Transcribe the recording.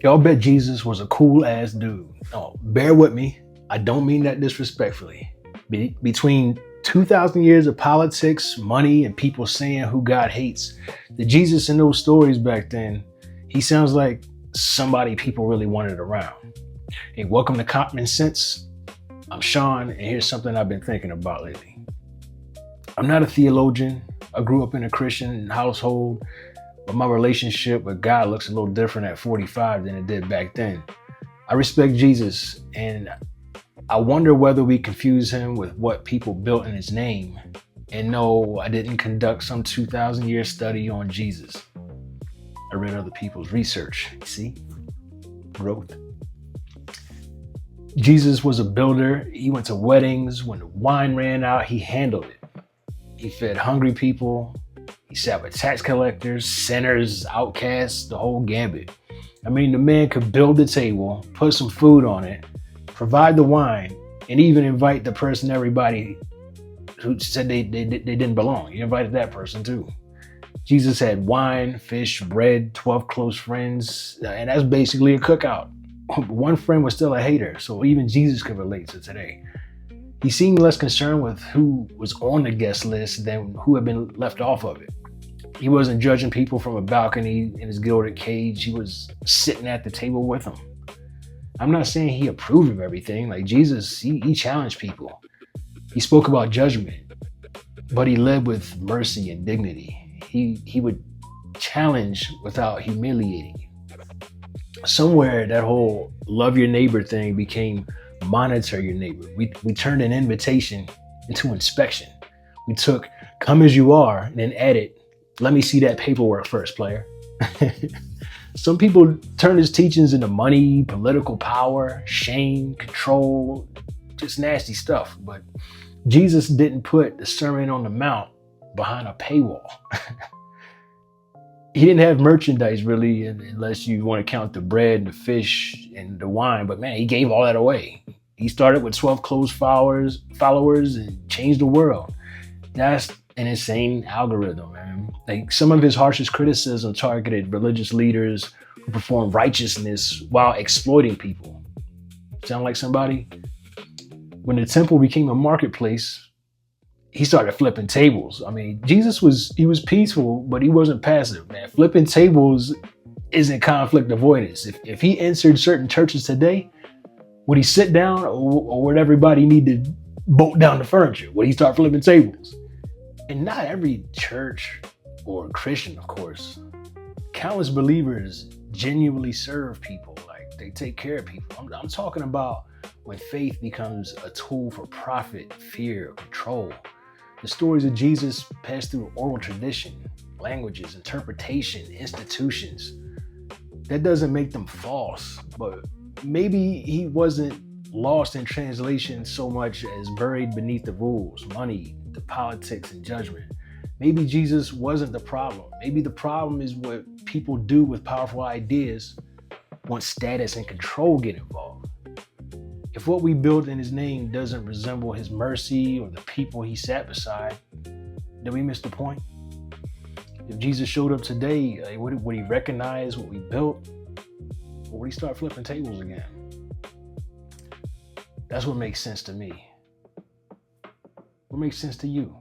Y'all bet Jesus was a cool ass dude. Oh, bear with me. I don't mean that disrespectfully. Between 2,000 years of politics, money, and people saying who God hates, the Jesus in those stories back then, he sounds like somebody people really wanted around. Hey, welcome to Cottman Sense. I'm Sean, and here's something I've been thinking about lately. I'm not a theologian. I grew up in a Christian household, but my relationship with God looks a little different at 45 than it did back then. I respect Jesus, and I wonder whether we confuse him with what people built in his name. And no, I didn't conduct some 2,000-year study on Jesus. I read other people's research. See? Growth. Jesus was a builder. He went to weddings. When the wine ran out, he handled it. He fed hungry people. He sat with tax collectors, sinners, outcasts, the whole gambit. I mean, the man could build the table, put some food on it, provide the wine, and even invite the person everybody who said they didn't belong. He invited that person too. Jesus had wine, fish, bread, 12 close friends, and that's basically a cookout. One friend was still a hater, so even Jesus could relate to today. He seemed less concerned with who was on the guest list than who had been left off of it. He wasn't judging people from a balcony in his gilded cage. He was sitting at the table with them. I'm not saying he approved of everything. Like Jesus, he challenged people. He spoke about judgment, but he led with mercy and dignity. He would challenge without humiliating you. Somewhere that whole love your neighbor thing became monitor your neighbor. We turned an invitation into inspection. We took come as you are and then added, let me see that paperwork first, player. Some people turn his teachings into money, political power, shame, control, just nasty stuff. But Jesus didn't put the Sermon on the Mount behind a paywall. He didn't have merchandise really, unless you want to count the bread and the fish and the wine. But man, he gave all that away. He started with 12 close followers and changed the world. That's an insane algorithm, man. Like some of his harshest criticism targeted religious leaders who performed righteousness while exploiting people. Sound like somebody? When the temple became a marketplace, he started flipping tables. I mean, Jesus was peaceful, but he wasn't passive, man. Flipping tables isn't conflict avoidance. If he entered certain churches today, would he sit down or would everybody need to bolt down the furniture? Would he start flipping tables? And not every church or Christian, of course. Countless believers genuinely serve people, like they take care of people. I'm talking about when faith becomes a tool for profit, fear, control. The stories of Jesus passed through oral tradition, languages, interpretation, institutions. That doesn't make them false, but maybe he wasn't lost in translation so much as buried beneath the rules, money, the politics, and judgment. Maybe Jesus wasn't the problem. Maybe the problem is what people do with powerful ideas once status and control get involved. If what we build in his name doesn't resemble his mercy or the people he sat beside, then we missed the point. If Jesus showed up today, would he recognize what we built? Or would he start flipping tables again? That's what makes sense to me. What makes sense to you?